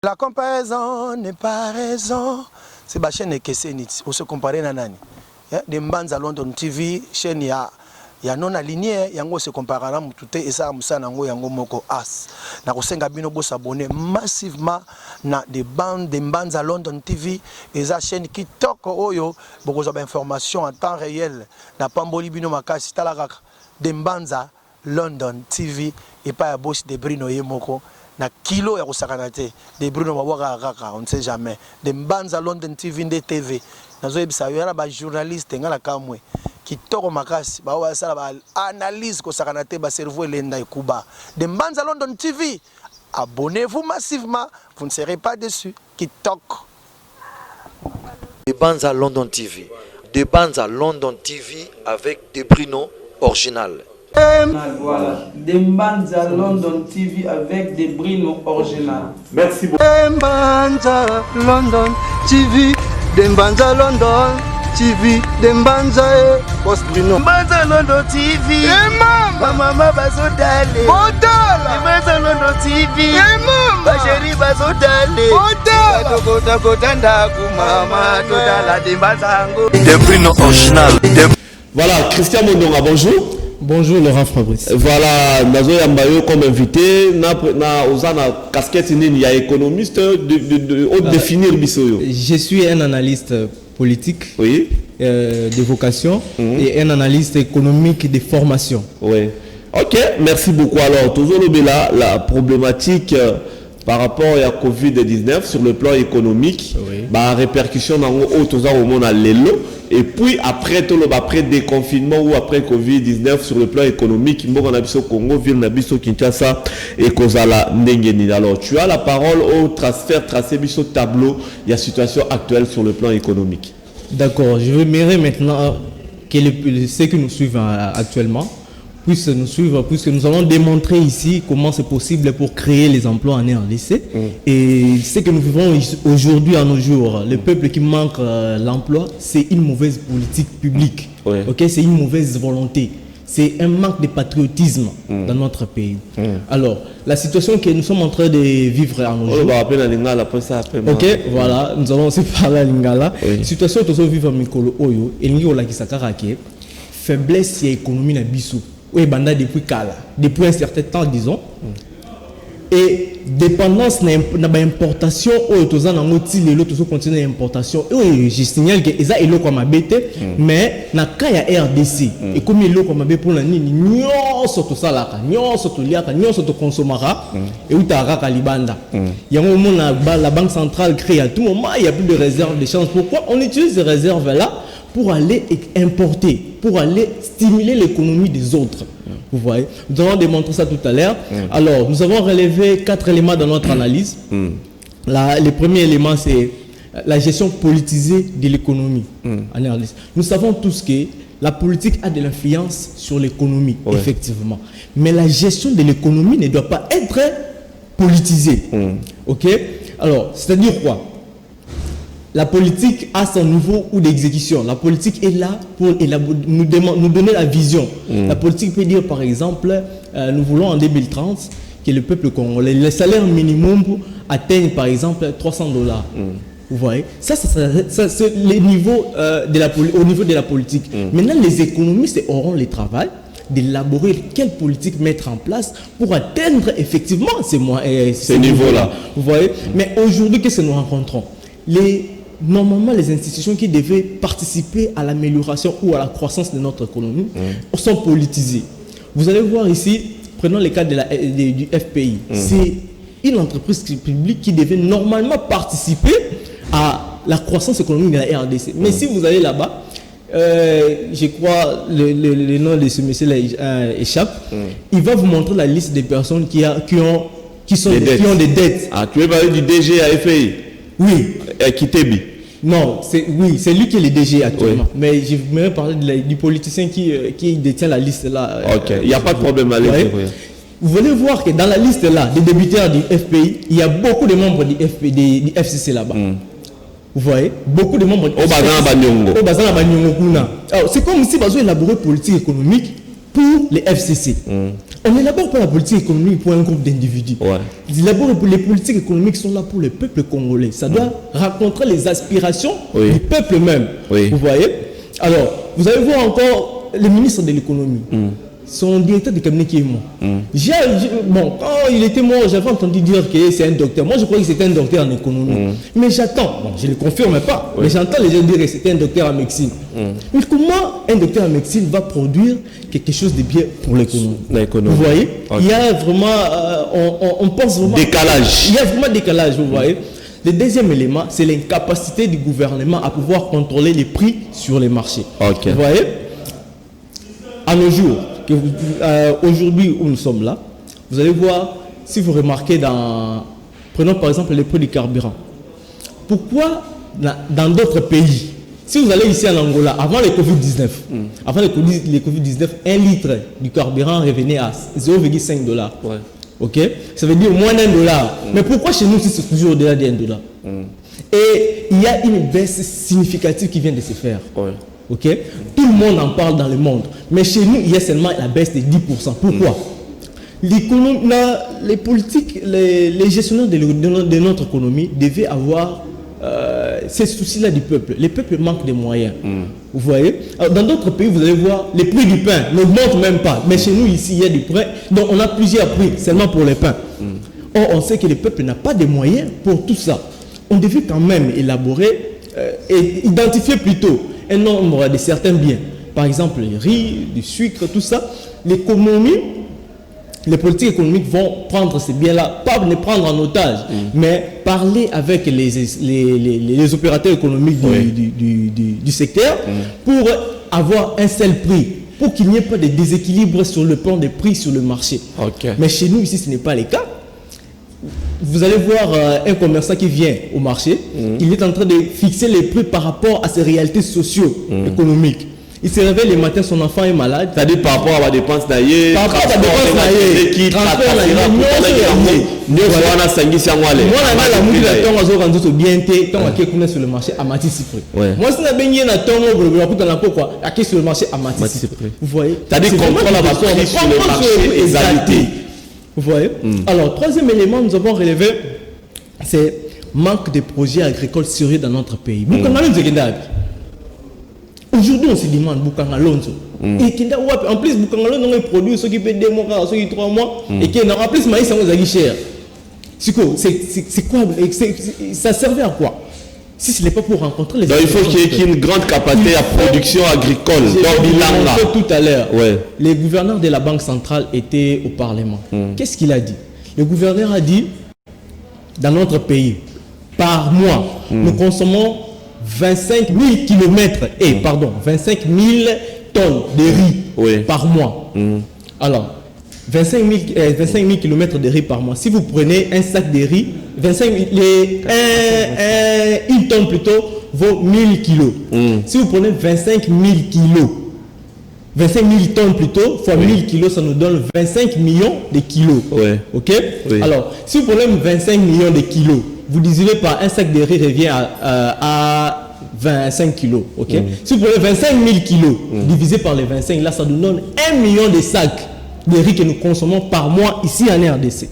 La comparaison n'est pas raison. C'est ma chaîne Kesenit. Pour se comparer à Nani. De Mbanza London TV, chaîne ya non aligné, yango se comparer à tout et ça musanango yango moko as. Na kosenga bino bo s'abonner massivement na des bandes de Mbanza London TV et sa chaîne qui toque oyo beaucoup d'informations en temps réel. Na pamboli bino makasi talaka de Mbanza London TV et pas à boss de Bruno Yemoko. Na kilo ya kusakanate de Bruno Mabwaka kaka on ne sait jamais de Mbanza London TV de TV nazo ebisa yala ba journaliste ngala kamwe kitoko makasi ba wa sala ba analyse kusakanate ba cerveau lenda ikuba de Mbanza London TV. Abonnez-vous massivement, vous ne serez pas déçus. Kitoko de Mbanza London TV, de Mbanza London TV avec des Bruno original. Voilà, de Mbanza London TV avec des Bruno original. Merci beaucoup. Mbanza London TV, de Mbanza London TV, de Mbanza Post Bruno. Mbanza London TV. Mama bazodale. Mbanza London TV. Ma chérie bazodale. Kota kota ndaku mama todala de Mbanzango. Des Bruno original. Voilà, Christian Mondonga, bonjour. Bonjour Laurent Fabrice. Voilà, Nazo Yambayo comme invité, na osana casquette il y a économiste de définir bisoyo. Je suis un analyste politique, Oui. De vocation et un analyste économique de formation. Oui. OK, merci beaucoup. Alors, toujours la problématique par rapport à Covid-19 sur le plan économique, Oui. Bah répercussion dans au monde à l'élo. Et puis après tout le après déconfinement ou après Covid-19 sur le plan économique, on a au Congo, ville Nabiso Kinshasa et Kozala Ndengeni. Alors tu as la parole au transfert tracé biso tableau, il y a situation actuelle sur le plan économique. D'accord, je veux maintenant que ceux que nous suivons actuellement puissent nous suivre, puisque nous allons démontrer ici comment c'est possible pour créer les emplois en RDC. Et ce que nous vivons aujourd'hui à nos jours, le peuple qui manque l'emploi, c'est une mauvaise politique publique. Ouais. Ok, c'est une mauvaise volonté. C'est un manque de patriotisme dans notre pays. Alors, la situation que nous sommes en train de vivre à nos jours. Ok, voilà, nous allons aussi parler à Lingala. La situation que nous vivons à Mikolo Oyo, et nous avons faiblesse de l'économie na Bissou. Oui, depuis un certain temps, disons. Et dépendance n'a pas importation, l'autre continue d'importation. Oui, je signale que ça est là comme bête, mais na kaya RDC. Et comme il est là comme bête pour la nini, nyon soto salaka, nyon soto liaka, nyon soto consommera, et où t'as raka libanda. Il y a un moment la banque centrale crée à tout moment, il n'y a plus de réserve de change. Pourquoi on utilise ces réserves là pour aller importer, pour aller stimuler l'économie des autres. Vous voyez, nous allons démontrer ça tout à l'heure. Alors, nous avons relevé 4 éléments dans notre analyse. Le premier élément, c'est la gestion politisée de l'économie. Nous savons tous que la politique a de l'influence sur l'économie, effectivement. Mais la gestion de l'économie ne doit pas être politisée. Ok? Alors, c'est-à-dire quoi? La politique a son niveau ou d'exécution. La politique est là pour nous donner la vision. La politique peut dire, par exemple, nous voulons en 2030 que le peuple congolais, le salaire minimum atteigne, par exemple, $300. Vous voyez, ça c'est le niveau au niveau de la politique. Maintenant, les économistes auront le travail d'élaborer quelle politique mettre en place pour atteindre effectivement ces niveaux-là. Vous voyez, mais aujourd'hui, qu'est-ce que nous rencontrons? Normalement, les institutions qui devaient participer à l'amélioration ou à la croissance de notre économie sont politisées. Vous allez voir ici, prenons le cas du FPI. C'est une entreprise publique qui devait normalement participer à la croissance économique de la RDC. Mais si vous allez là-bas, je crois le nom de ce monsieur-là échappe, il va vous montrer la liste des personnes qui ont des dettes. Ah, tu veux parler du DG à FPI? Oui. Kitebi. Non, c'est lui qui est le DG actuellement. Mais je voudrais parler du politicien qui détient la liste là. Ok, il n'y a pas de problème. Allez. Vous allez voir que dans la liste là, des débiteurs du FPI, il y a beaucoup de membres du FCC là-bas. Vous voyez, beaucoup de membres du FCC. Alors, c'est comme si ils ont élaboré politique économique pour les FCC. On n'élabore pas la politique économique pour un groupe d'individus. Ouais. D'abord, les politiques économiques sont là pour le peuple congolais. Ça doit rencontrer les aspirations du peuple même. Vous voyez? Alors, vous allez voir encore le ministre de l'économie. Son directeur de cabinet qui est mort. Bon, quand il était mort, j'avais entendu dire que c'est un docteur. Moi, je croyais que c'était un docteur en économie. Mais j'attends, bon, je ne le confirme pas, mais j'entends les gens dire que c'était un docteur en médecine. Mais comment un docteur en médecine va produire quelque chose de bien pour l'économie? Vous voyez? Il y a vraiment, on pense vraiment... Décalage. Il y a vraiment décalage, vous voyez? Le deuxième élément, c'est l'incapacité du gouvernement à pouvoir contrôler les prix sur les marchés. Vous voyez? À nos jours, aujourd'hui où nous sommes là, vous allez voir, si vous remarquez prenons par exemple les prix du carburant. Pourquoi dans d'autres pays, si vous allez ici en Angola, avant le Covid-19, avant le Covid-19, 1 litre du carburant revenait à 0,5 $. Ok? Ça veut dire moins d'1 $. Mais pourquoi chez nous, c'est toujours au-delà d'1 $? Et il y a une baisse significative qui vient de se faire. Ok? Tout le monde en parle dans le monde. Mais chez nous, il y a seulement la baisse de 10%. Pourquoi? Les politiques, les gestionnaires de notre économie devaient avoir ces soucis-là du peuple. Les peuples manquent de moyens. Vous voyez? Alors, dans d'autres pays, vous allez voir, les prix du pain n'augmentent même pas. Mais chez nous, ici, il y a du prix. Donc, on a plusieurs prix seulement pour les pains. Or, on sait que le peuple n'a pas de moyens pour tout ça. On devait quand même élaborer et identifier plutôt un nombre de certains biens. Par exemple, le riz, du sucre, tout ça. L'économie, les politiques économiques vont prendre ces biens-là, pas les prendre en otage, mais parler avec les opérateurs économiques du secteur pour avoir un seul prix, pour qu'il n'y ait pas de déséquilibre sur le plan des prix sur le marché. Mais chez nous, ici, ce n'est pas le cas. Vous allez voir un commerçant qui vient au marché, il est en train de fixer les prix par rapport à ses réalités socio-économiques. Il se réveille le matin, son enfant est malade. C'est-à-dire par rapport à la dépense d'ailleurs, par rapport à la dépense vous voyez? Alors, troisième élément, nous avons relevé, c'est manque de projets agricoles sérieux dans notre pays. Aujourd'hui, on se demande Bukangalonzo. En plus, Bukangalonzo a produit ce qui peut 2 mois, ce qui 3 mois, et qui en plus, maïs, ça nous a cher. C'est quoi? Ça servait à quoi? Si ce n'est pas pour rencontrer les... Donc, il faut qu'il y ait une grande capacité à production agricole. Tout à l'heure, les gouverneurs de la Banque centrale étaient au Parlement. Qu'est-ce qu'il a dit? Le gouverneur a dit, dans notre pays, par mois, nous consommons 25 000 kilomètres, 25 000 tonnes de riz par mois. Alors, 25 000 kilomètres de riz par mois. Si vous prenez un sac de riz, une tonne plutôt vaut 1000 kilos. Si vous prenez 25 000 kilos, 25 000 tonnes plutôt, fois 1000 kilos, ça nous donne 25 millions de kilos. Ok? Alors, si vous prenez 25 millions de kilos, vous divisez par un sac de riz revient à 25 kilos. Ok? Si vous prenez 25 000 kilos, divisé par les 25, là, ça nous donne 1 million de sacs de riz que nous consommons par mois ici en RDC.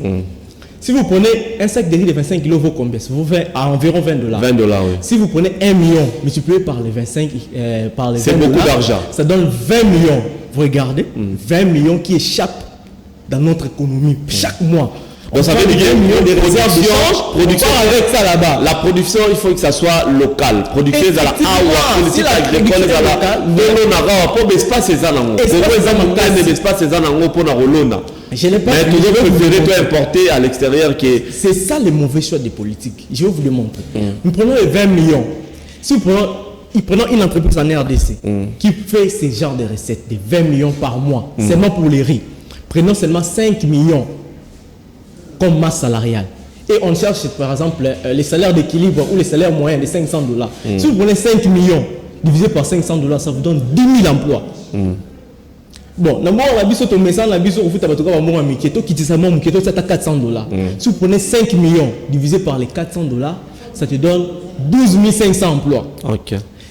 Si vous prenez un sac de riz de 25 kilos, vaut combien? Ça vaut à environ 20 $. 20 $, oui. Si vous prenez 1 million, multiplié par les 25, par les 20 $, c'est beaucoup d'argent. Ça donne 20 millions. Vous regardez, 20 millions qui échappent dans notre économie chaque mois. Donc ça veut dire de production avec ça là-bas. La production, il faut que ça soit local. Production à la politique agricole à la je n'ai pas toujours préféré importer à l'extérieur qui est... C'est ça le mauvais choix des politiques. Je vais vous le montrer. Nous prenons les 20 millions. Si nous prenons une entreprise en RDC qui fait ce genre de recettes de 20 millions par mois, seulement pour les riz. Prenons seulement 5 millions comme masse salariale. Et on cherche par exemple les salaires d'équilibre ou les salaires moyens de 500 $. Si vous prenez 5 millions divisé par 500 $, ça vous donne 10 000 emplois. Bon, on a vu ce message, on a vu ce que vous avez fait 400 $. Si vous prenez 5 millions divisé par les 400 $, ça te donne 12 500 emplois.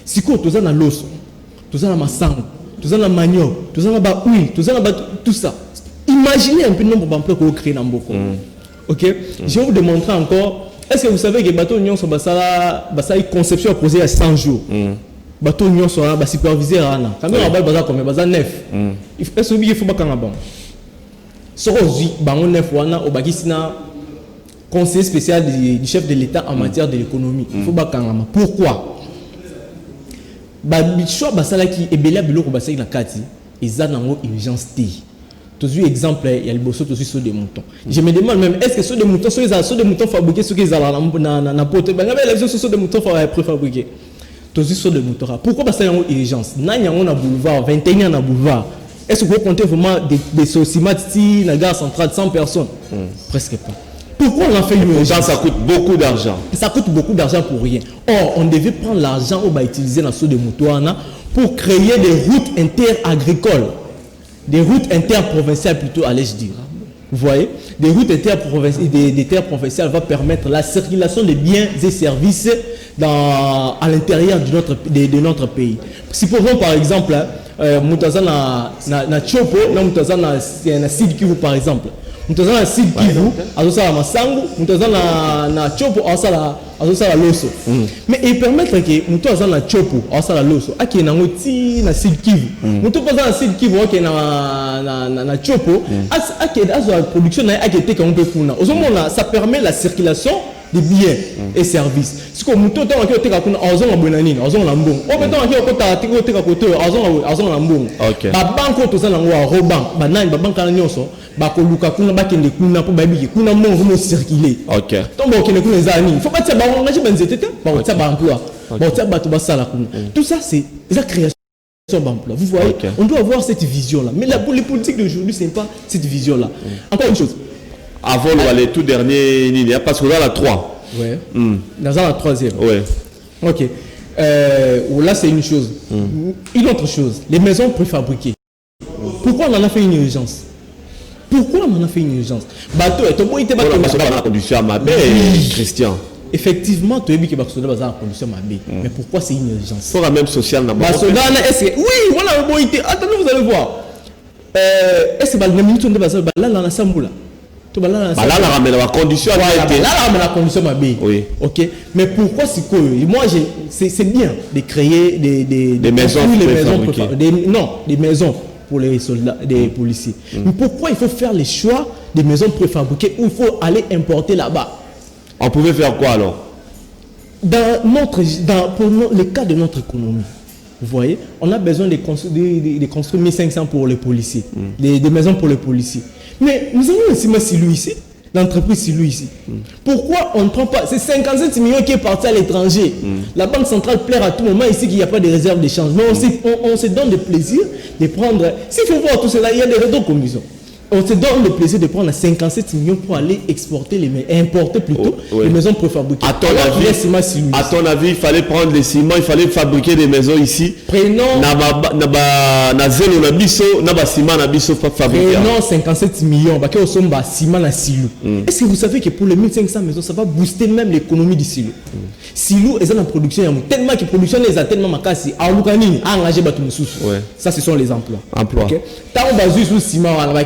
Si vous avez dans l'os, vous avez dans ma sang, vous avez dans manioc, vous avez dans huile, tout ça. Imaginez un peu le nombre d'emplois que vous créez dans Mboko. Ok? Je vais vous démontrer encore. Est-ce que vous savez que les bateaux Union sont une conception posée à 100 jours? Bateau Union sont supervisés à Anna. Quand même, on va combien? 9. Est-ce qu'il faut pas qu'on a bon? Ce qu'on 9 au Bakisina, conseiller spécial du chef de l'État en matière de l'économie. Il faut pas qu'on a. Pourquoi? Choix basala qui est belé biloko basala na kati, ils ont une urgence T. Tous exemple, il y a le bosso tous sur des moutons. Je me demande même, est-ce que sur des moutons, sur des moutons fabriqués, sur qu'ils ont na pote, ben les sur des moutons préfabriqués. Tous sur des moutons. Pourquoi parce qu'il y a une urgence? Nanya on a boulevard, 21 na boulevard. Est-ce que vous comptez vraiment des sociétés na gare centrale 100 personnes? Presque pas. Pourquoi on a fait une urgence? Ça coûte beaucoup d'argent. Ça coûte beaucoup d'argent pour rien. Or, on devait prendre l'argent qu'on va utiliser dans ce de moutons pour créer des routes interagricoles. Des routes interprovinciales plutôt, allais-je dire. Vous voyez? Des routes interprovinciales, des terres provinciales vont permettre la circulation de biens et services à l'intérieur de notre pays. Si pour vous, par exemple, Moutaza na Chopo, Moutaza na Sud Kivu, par exemple. Moutaza na Sud Kivu, Azosala Masangu, Moutaza na Chopo, Azosala Loso. Mais il permet que Moutaza na Chopo, Azosala Loso, Aki na Moti na Sud Kivu. Moutaza na Sud Kivu, Aki na Chopo, Aki la production na Aki te qu'on peut kuna. Ça permet la circulation des biens et services. Si comme muto tant que te kuna, Azon la bonanine, Azon la mbong. O beto aki okota tiko te ka koto, Azon la mbong. Ba banko to za na ngwa roban, ba nani ba banka na nyonso. Bakoluka kuna bakende kuna po babiki kuna mo vont circuler. OK. Donc bon kene kuna zani. Faut pas tia ba ngaji benzete te, ba tia ba emploi. Ba tia ba to ba sala kuna. Tout ça c'est la création d'emploi. Vous voyez, on doit avoir cette vision là. Mais pour les politiques d'aujourd'hui, c'est pas cette vision là. Encore une chose. Avant les tout derniers lignes, parce que dans la 3. Ouais. Dans la 3e. Ouais. OK. Là c'est une chose. Une autre chose, les maisons préfabriquées. Pourquoi on en a fait une urgence? Pourquoi on en a fait une urgence? Bateau est bon, il était pas condition à Christian. Effectivement, tu as dit que Barcelone va en condition mabé. Mais pourquoi c'est une urgence? Pour la même sociale n'a pas. Oui, voilà, bon, attendez, vous allez voir. Est-ce que les minutes de Barcelone, là, la Samboula. Là, la ramène la condition. Là, la ramène la condition mabé. Oui. Ok. Mais pourquoi c'est que moi, c'est bien de créer des maisons des maisons pour les soldats, des policiers. Mais pourquoi il faut faire les choix des maisons préfabriquées où il faut aller importer là-bas? On pouvait faire quoi alors? Pour le cas de notre économie, vous voyez, on a besoin de construire 1500 pour les policiers, des maisons pour les policiers. Mais nous avons aussi Silou ici, l'entreprise Silou ici. Pourquoi on ne prend pas? C'est 57 millions qui est parti à l'étranger. La Banque centrale plaire à tout moment ici qu'il n'y a pas de réserve d'échange. Mais on se donne le plaisir de prendre. S'il faut voir tout cela, il y a des réseaux comme ils ont. On se donne le plaisir de prendre 57 millions pour aller importer plutôt les maisons préfabriquées. À ton avis, il fallait prendre les ciments, il fallait fabriquer des maisons ici. Prenons 57 millions, parce que sommes ciment à Silou. Est-ce que vous savez que pour les 1500 maisons, ça va booster même l'économie du Silou? Silou est en production, tellement que production est tellement makasi, à Lukanini, à engager Batumsous. Ça, ce sont les emplois. Tant on base sur le ciment, on va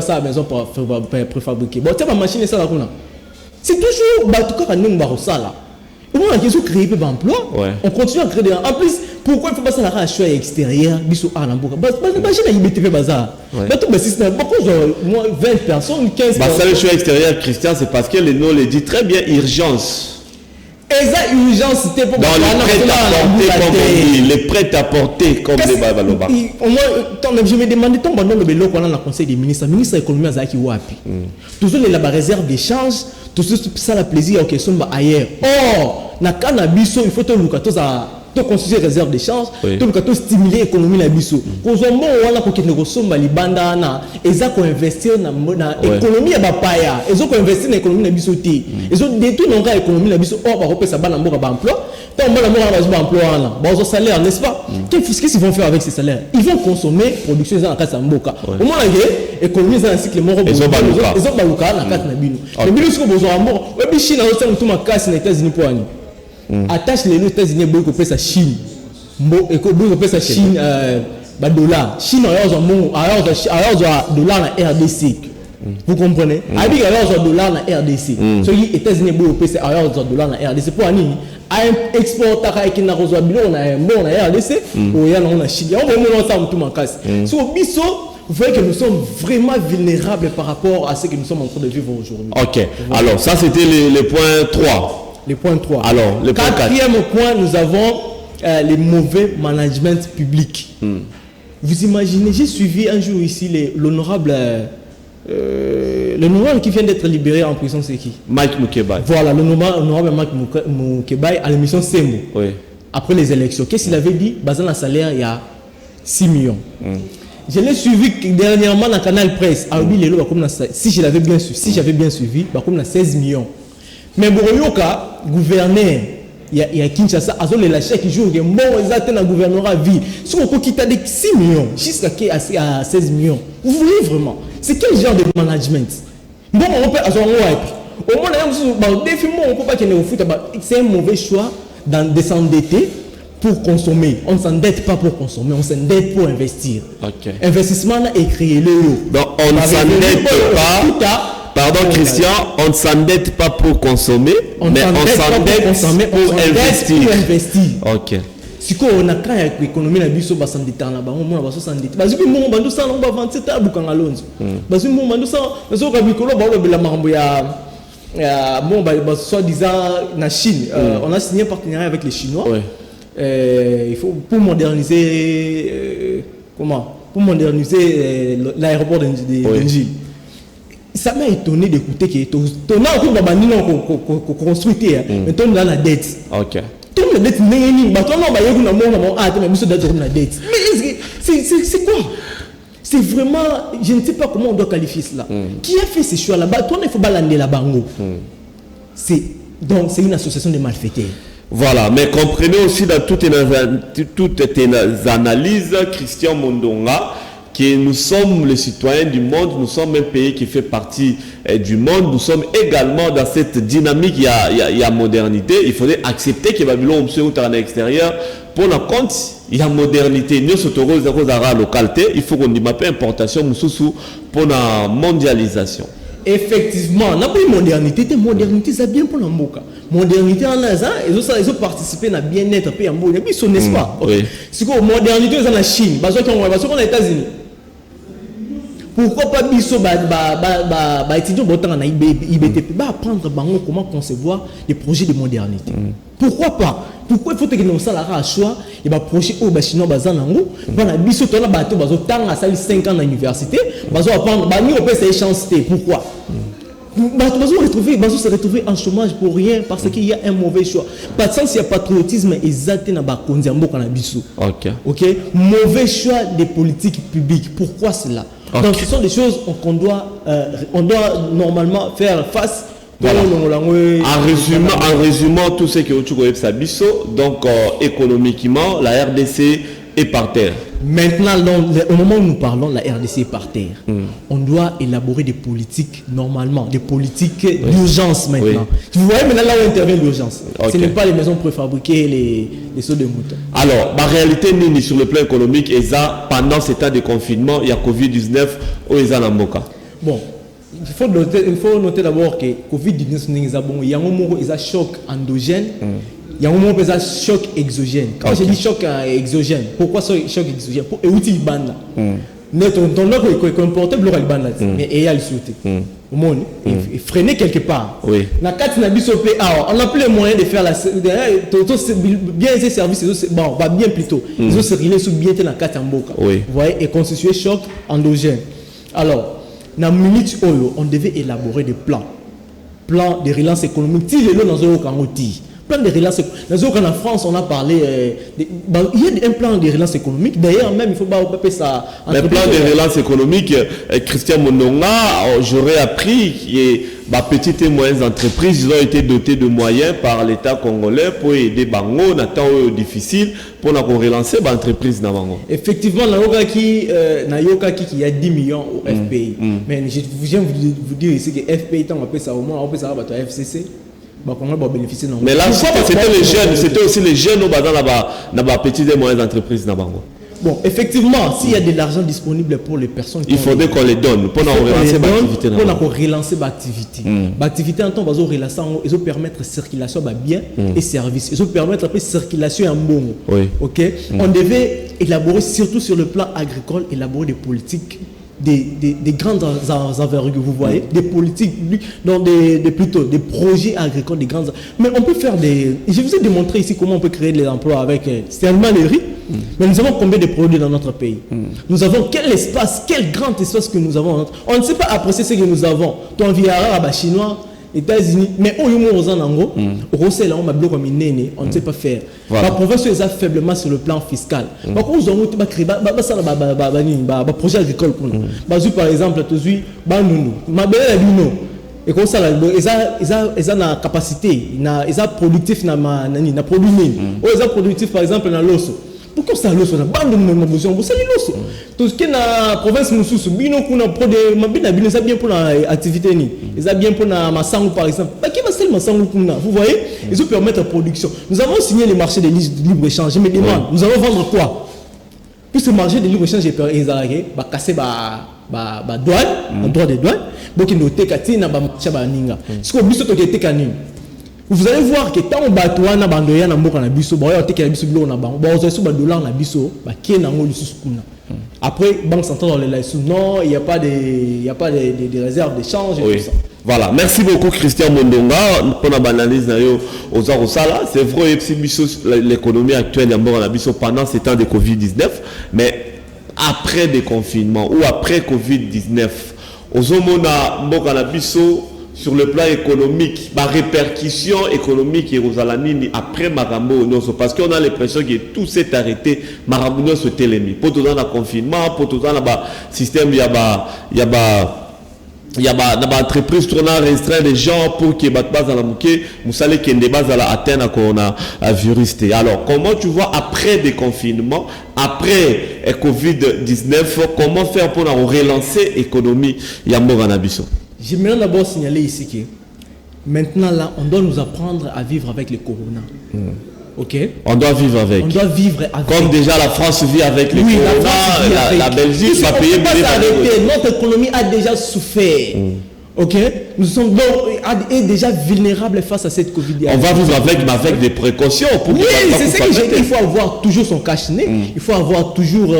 la maison préfabriquée. Bon, ma machine ça là. C'est toujours Batuka nous barosala. On a question créer peu d'emplois. On continue à créer. En plus, pourquoi il faut pas ça la choix extérieur, biso à l'amboka. Machine à IBTV bazar. Bateau système beaucoup moins 20 personnes, 15 personnes. Ça le choix extérieur Christian, c'est parce que les noms le dit très bien urgence. Et ça urgence c'était pour dans les prêts à porter comme les Bavaloba. Je me demandais tant pendant le bélo qu'on a le conseil des ministres, ministre de l'économie Azaki Wapi. Toujours les réserve d'échange, tout ça la plaisir ok sont ailleurs. Or, na cannabis il faut te lukato za to constituer réserve d'échange, to lukato stimuler l'économie na biso. Kozombo wana ko kende ko somba libanda na eza ko investir na économie ya bapaya, ezo ko investir na économie na biso ti. Ezo détruire na économie na biso or ba kopesa bana mboka ba emploi. Tant bana mboka ba emploi wana, ba zo salaire n'est-ce pas? Qu'est-ce qu'ils vont faire avec ces salaires? Ils vont consommer production za na kasa mboka. Au moins la économie za un cycle moko ezo baluka na kasa na bino. Le bino siko bozo mboka, webi Chine zo tsa mutuma kasi na États-Unis pour ani. Attache les États-Unis beaucoup pour sa Chine. Beaucoup pour sa Chine dollar. Chine a dollar na RDC. Vous comprenez? Avec dollar na RDC. So les États-Unis c'est dollar na RDC pour ani export qui na reçoit bilon na RDC ou ya na Chine. On va ça tout mancasse. So biso vous voyez que nous sommes vraiment vulnérables par rapport à ce que nous sommes en train de vivre aujourd'hui. OK. Alors ça c'était les points 3. Les points 3. Alors, le point 4. Quatrième point, nous avons les mauvais management public. Vous imaginez, j'ai suivi un jour ici l'honorable qui vient d'être libéré en prison, c'est qui? Mike Mukebai. Voilà, l'honorable Mike Mukebai à l'émission Sembo. Oui. Après les élections, qu'est-ce qu'il avait dit? Basé dans le salaire, il y a 6 millions. Je l'ai suivi dernièrement dans le Canal Presse. Si j'avais bien suivi, comme 16 millions. Mais Boroyoka, gouverneur, il y a Kinshasa, a les lâchés qui jouent, bon, ils attendent un gouvernorat à vie. Si on peut quitter avec 6 millions, jusqu'à 16 millions, vous voyez vraiment, c'est quel genre de management? Bon, on peut avoir un wipe. Au moins, on peut pas qu'il y ait au foot, c'est un mauvais choix de s'endetter pour consommer. On ne s'endette pas pour consommer, on s'endette pour investir. Okay. Investissement est créé le. Donc, on ne s'endette pas. Pardon Christian, on ne s'endette pas pour consommer, mais on s'endette pour investir. Ok. Si on a créé l'économie, on a vu ça, on s'endette. On a s'endette. Parce que mon bandou ça, on va vendre cette table quand Alonso. Parce que mon bandou ça, parce que Bicolo, la marbre bon, soi-disant la Chine. On a signé un partenariat avec les Chinois. Il faut pour moderniser pour moderniser l'aéroport d'Enjil. Ça m'a étonné d'écouter que ton argent va construire mais ton dans la dette. OK. Ton la dette n'est pas ton nom va y avoir mais la dette. Mais c'est quoi? C'est vraiment, je ne sais pas comment on doit qualifier cela. Qui a fait ces choix là-bas? Toi, il faut balander la bango. Donc c'est une association de malfaiteurs. Voilà, mais comprenez aussi dans toutes tes analyses, Christian Mondonga, que nous sommes les citoyens du monde, nous sommes un pays qui fait partie du monde, nous sommes également dans cette dynamique, il y a modernité, il faudrait accepter que Babylone ou à l'extérieur, pour le compte, il y a modernité, nous sommes la localité, il faut qu'on dise pas importation, pour la mondialisation. Effectivement, on n'a pas une modernité, c'est bien pour l'Amboka. Modernité en Aza, ils ont participé à bien-être, n'est-ce pas? C'est quoi, modernité en la Chine, parce qu'on est aux États-Unis. Pourquoi pas biso étudiants en IBTP apprendre comment concevoir des projets de modernité? Pourquoi pas? Pourquoi il faut que nous salariés à choix et projet au Chinois bazanango bana biso tona bato bazo tanga sali 5 ans à l'université bazo apprendre bani on peut ces chances pourquoi? Bazo se retrouver en chômage pour rien parce qu'il y a un mauvais choix. Pas de sens il y a patriotisme exact na ba konziambo kana biso. OK, mauvais choix des politiques publiques. Pourquoi cela? Donc ce sont des choses qu'on doit normalement faire face. Voilà. En résumant tout ce que tu connais Sabiso, donc économiquement la RDC est par terre. Maintenant, au moment où nous parlons, la RDC est par terre. On doit élaborer des politiques normalement, des politiques d'urgence maintenant. Vous voyez maintenant là où intervient l'urgence. Ce n'est pas les maisons préfabriquées, les sauts de moutons. Alors, la réalité sur le plan économique, pendant cet temps de confinement, il y a Covid-19 au Namboka. Bon. Il faut noter d'abord que Covid-19 il y a un choc endogène, il y a un choc exogène. Quand je dis choc exogène, pourquoi ce choc exogène? Pour éviter le ban. Ton local est comporté le ban, mais il y a le sauté. Au monde, il freiner quelque part. On n'a plus les moyens de faire bien ces services, bon, bien plutôt. Ils ont se réglé sous bien la carte en boca. Vous voyez, et constituer choc endogène. Alors, dans la minute où on devait élaborer des plans de relance économique. Si les dans un plan de relance économique. En France, on a parlé. Il y a un plan de relance économique. D'ailleurs, même, il faut pas appeler ça. Le plan de relance économique, Christian Mondonga, j'aurais appris que petites et moyennes entreprises, ils ont été dotés de moyens par l'État congolais pour aider Bango dans temps difficile pour relancer l'entreprise. Effectivement, il y a 10 millions au FPI. Mais je viens vous dire ici que FPI, on appelle ça au moins, on appelle ça FCC. Mais là, c'était les jeunes, c'était aussi les jeunes dans la petite et moyenne entreprise. Bon, effectivement, s'il y a de l'argent disponible pour les personnes, il faudrait qu'on les donne pour relancer l'activité. Pour relancer l'activité. L'activité en temps, ils vont permettre la circulation de biens et services. Ils vont permettre la circulation en bon. Oui. Ok. On devait élaborer, surtout sur le plan agricole, élaborer des politiques. Des grandes envergures, vous voyez, des politiques, plutôt des projets agricoles, des grandes. Mais on peut faire des. Je vous ai démontré ici comment on peut créer des emplois avec seulement les riz. Mais nous avons combien de produits dans notre pays? Nous avons quel espace, quel grand espace que nous avons? On ne sait pas apprécier ce que nous avons. Ton viara, chinois, États-Unis, mais on ne sait pas faire. La province est faiblement sur le plan fiscal. Par contre, nous avons créé un projet agricole. Par exemple, et comme ça, ils ont la capacité, ils ont productif, ils ont productif, par exemple, dans l'osso. Pourquoi ça l'osso? On a besoin de l'osso. Tout ce qui est dans la province, nous sommes bien pour l'activité. Ils ont bien pour la sangu, par exemple. Vous voyez, ils ont permettre la production. Nous avons signé les marchés de libre-échange. Je me demande, nous allons vendre quoi? Puisque le marché de libre-échange est cassé la douane, le droit de douane. Donc, nous avons vous allez voir que tant on bateau na bandoya na mboka na biso ba yo teke na biso bilo na bango ba ozo ba dollar na biso ba kie na ngoli kuna. Après banque centrale dans les sous non, il y a pas de réserve d'échange et tout ça. Voilà, merci beaucoup Christian Mondonga pour la analyse aux Arosala. C'est vrai que l'économie actuelle na biso pendant ces temps de Covid-19, mais après des confinements ou après Covid-19, aux omona mboka na biso sur le plan économique, ma répercussion économique et après Marambo, parce qu'on a l'impression que tout s'est arrêté, Marambo se télémi. Pour tout dans le confinement, pour tout dans le système, il y a une entreprise tournant restreint les gens pour qu'ils battent base à la mouquée, vous savez qu'il y a des bases à la Athènes qu'on a virus. Alors, comment tu vois après des confinements, après Covid-19, comment faire pour relancer l'économie Yambo Ganabiso? J'aimerais d'abord signaler ici que maintenant là, on doit nous apprendre à vivre avec le corona. Ok? On doit vivre avec. On doit vivre avec. Comme déjà la France vit avec le corona, la Belgique va payer plus. Notre économie a déjà souffert. Ok? Nous sommes donc déjà vulnérables face à cette Covid-19. On va vivre avec des précautions. Pour oui, c'est ce que j'ai dit. Il faut avoir toujours son cache-nez. Il faut avoir toujours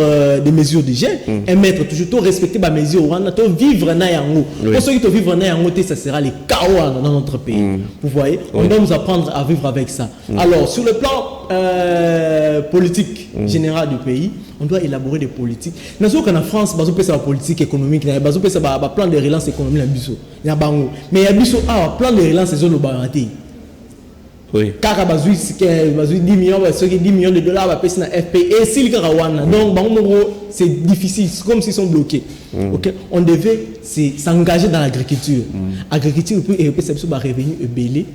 des mesures d'hygiène. Et mettre toujours respecter les mesures. Vivre na yango. Pour ceux qui vivent na yango, ça sera les chaos dans notre pays. Vous voyez? On doit nous apprendre à vivre avec ça. Alors, sur le plan politique général du pays, on doit élaborer des politiques. Nous sommes en France, nous avons la politique économique, nous avons un plan de relance économique. Mais il y a un plan de relance sur le baranté. Oui. Car il y a 10 millions de dollars à payer dans FP. Et si le Karawana, donc c'est difficile, c'est comme s'ils sont bloqués. Okay? On devait s'engager dans l'agriculture. L'agriculture et c'est un revenu belé.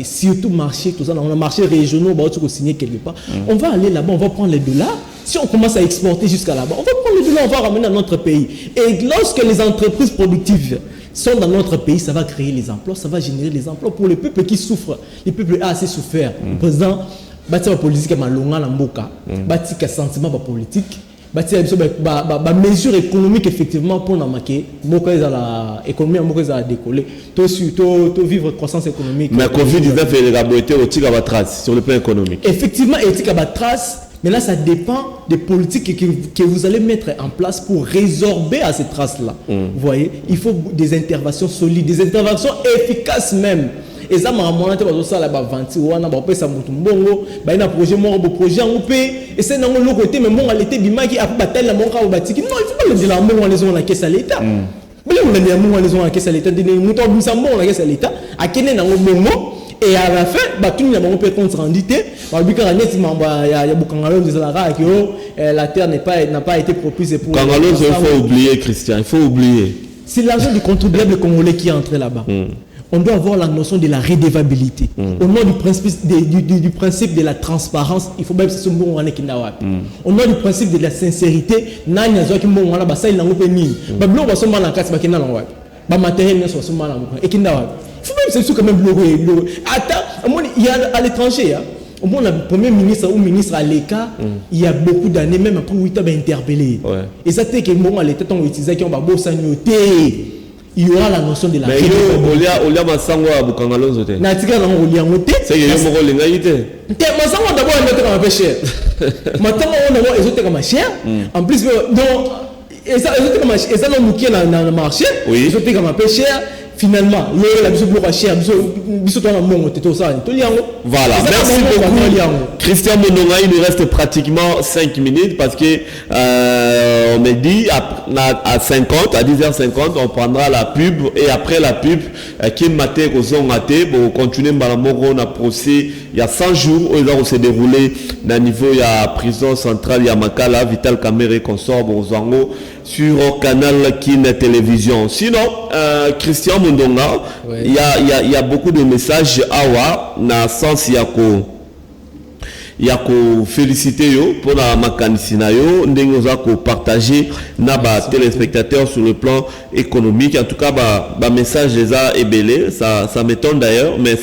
Surtout marché, tout ça, on a marché régionaux, on va signer quelque part. On va aller là-bas, on va prendre les dollars. Si on commence à exporter jusqu'à là-bas, on va prendre les dollars, on va ramener dans notre pays. Et lorsque les entreprises productives sont dans notre pays, ça va créer les emplois, ça va générer les emplois pour les peuples qui souffrent. Les peuples ont assez souffert. Président, bâti la politique malonga na mboka, bâti ka sentiment ba politique, bâti ba mesure économique effectivement pour na marquer mboka la économie mboka za décoller. To vivre croissance économique. Mais Covid-19 est élaboré au tika ba trace sur le plan économique. Effectivement, il tika ba trace. Mais là, ça dépend des politiques que vous allez mettre en place pour résorber à ces traces-là. Vous voyez, il faut des interventions solides, des interventions efficaces même. Et ça, m'a monté ça là bas 20 ou on a pas ça mutumbongo, bah il a projet mon projet en paix et c'est dans le côté mais bon à l'été bima qui a bataille la monka au batiki. Non, il faut pas le dire la mon les on la caisse à l'état. Mais on a dit mon les on la caisse à l'état, des moutons bisambo la caisse à l'état, à kene dans le bongo. Et à la fin, tout le monde peut être rendu. La terre n'a pas été propice pour. Kangalo, il faut oublier, Christian, il faut oublier. C'est l'argent du contribuable congolais qui est entré là-bas. On doit avoir la notion de la redevabilité. Au nom du principe de la transparence, il faut même que ce soit bon. Au nom du principe de la sincérité, il faut même c'est quand même bloqué. Attends, il y a à l'étranger, Au moins, le premier ministre ou ministre à l'ECA, il y a beaucoup d'années, même après 8 ans, interpellé. Et ça, c'est que à l'État, on utilise qu'on va bosser il y aura la notion de la mais Olia Masango à Bukangalonzo. Natika na Olia Moté. C'est que Yomoro Lingaïté. Masango d'abord, il est comme un cher. Maintenant, on a ils comme un cher. En plus, donc, et ça, l'ont qui dans le marché. Ils ont été comme un peu cher. Finalement, il y a beaucoup cher. Voilà, merci beaucoup. Christian Mondonga, il nous reste pratiquement 5 minutes parce que on me dit à 50, à 10h50, on prendra la pub et après la pub, qui maté pour continuer on a procès il y a 100 jours où ils ont se déroulé dans le niveau il y a prison centrale, il y a Makala, Vital Kamere consort sur canal Kin Télévision. Sinon, Christian Mondonga, il y a beaucoup de messages awa na sens il y a que féliciter yo pour la makanisina yo ndenge oza ko partager na ba téléspectateurs sur le plan économique. En tout cas ba message déjà ébélé, ça m'étonne d'ailleurs, mais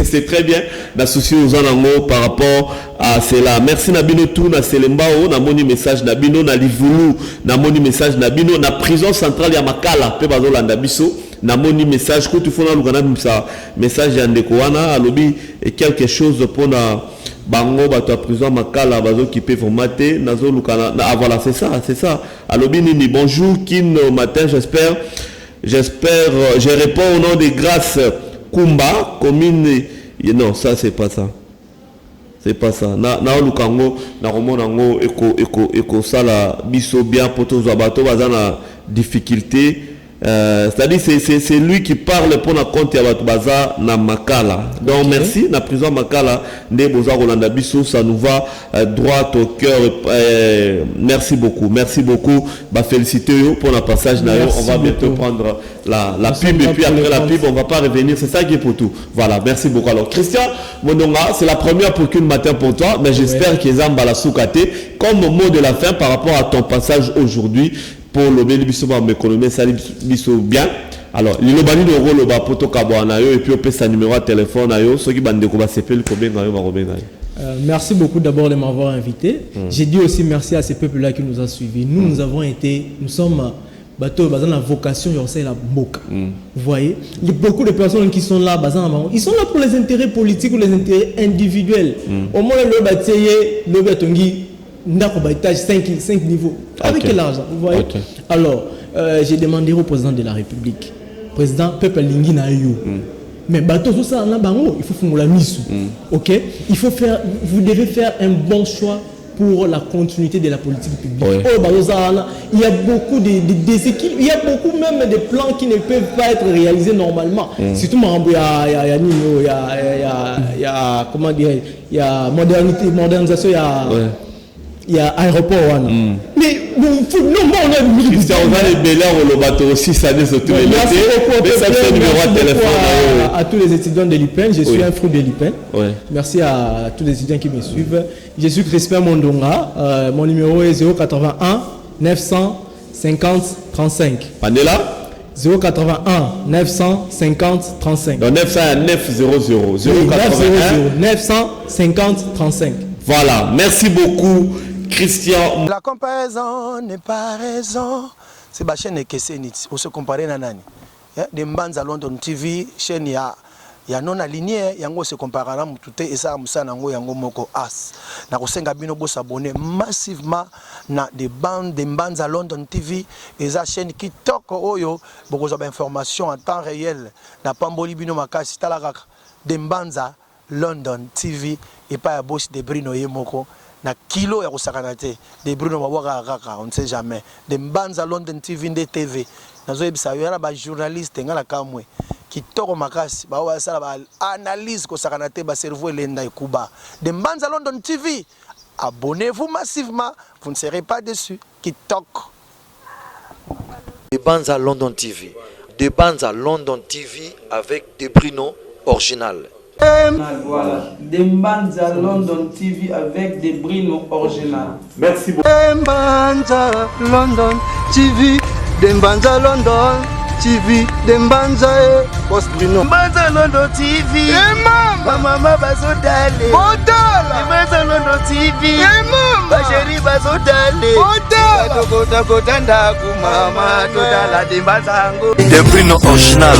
c'est très bien la souci aux anango par rapport à cela. Merci Nabino tout na Selembao na moni message Nabino na Livulu na moni message Nabino na prison centrale ya Makala pe bazolanda biso na moni message ko tu fona lugana bimsa message ya ndeko wana alobi quelque chose pour na bango bato prison Makala bazo qui peut formater nazo lukana voilà c'est ça alobi nini bonjour Kin matin j'espère je réponds au nom de Grâce Kumba commune non ça c'est pas ça na lukango na romonango eko sala biso bien poto zo bato bazana difficulté. C'est-à-dire c'est lui qui parle pour la compte ya bato baza na Makala. Donc merci na prison Makala nde boza Rolanda biso, ça nous va droit au cœur. Merci beaucoup ba féliciter yo pour le passage na yo. On va bientôt prendre la pub et puis après la pub on va pas revenir, c'est ça qui est pour tout. Voilà, merci beaucoup. Alors Christian Mondonga, c'est la première pour qu'une matin pour toi, mais j'espère qu'ils ont la soukate comme mot de la fin par rapport à ton passage aujourd'hui. Pour le bénéfice de l'économie, ça bien. Alors, il y a un rôle de poto kabwana et puis on peut sa numéro de téléphone à yo, ceux qui bandent ko ba sepel ko benga yo ba robenga. Merci beaucoup d'abord de m'avoir invité. J'ai dit aussi merci à ces peuples-là qui nous ont suivis. Nous sommes bateau basant la vocation c'est la boca. Vous voyez, il y a beaucoup de personnes qui sont là ils sont là pour les intérêts politiques ou les intérêts individuels. Au moins le batailler, le batongi ndako ba étage 5 niveaux. Avec quel argent, vous voyez? Alors, j'ai demandé au président de la République, président peuple lingi na yo. Mais bateau tout ça na bango, il faut faire la mise. OK? Vous devez faire un bon choix pour la continuité de la politique publique. Il y a beaucoup de déséquilibres, il y a beaucoup même de plans qui ne peuvent pas être réalisés normalement. Surtout il y a comment dire, il y a modernisation, il y a aéroport. Mais non, on a Christian, on a les belleurs au bateau aussi, ça nous autour de merci à tous les étudiants de l'UPEN. Je suis un fruit de l'UPEN. Merci à tous les étudiants qui me suivent. Je suis Crispin Mondonga. Mon numéro est 081 950 35. Pandela 081 950 35. Donc 900 900 950 35. Voilà, merci beaucoup. Christian. La comparaison n'est pas raison. C'est la chaîne Kesenit. On se compare à Nani. De Mbanza London TV, chaîne ya non aligné, yango se compare à tout et ça musanango yango moko as. Na kosenga bino bo s'abonner massivement na des bandes de Mbanza London TV et ça chaîne qui toque oyo beaucoup d'informations en temps réel. Na pamboli bino makasi talaka de Mbanza London TV et pas à boss de Bruno Yemoko. Na kilo ya kosakanate de Bruno Mawaka kaka on ne sait jamais de Mbanza London TV de TV nazo ebisa yo ba journaliste ngala kamwe kitoko makasi ba wa sala ba analyse kosakanate ba cerveau elenda ekuba de Mbanza London TV. Abonnez-vous massivement, vous ne serez pas déçus. Kitoko de Mbanza London TV, de Mbanza London TV avec des Bruno original. Voilà, de Mbanza London TV avec des Bruno original. Merci beaucoup. Mbanza London TV, de Mbanza London TV de Mbanza et Boss Bruno. Mbanza London TV. Mama bazodale. Mbanza London TV. Basheri bazodale. Kota kota ndaku mama totala de Mbanza ngo. De Bruno original.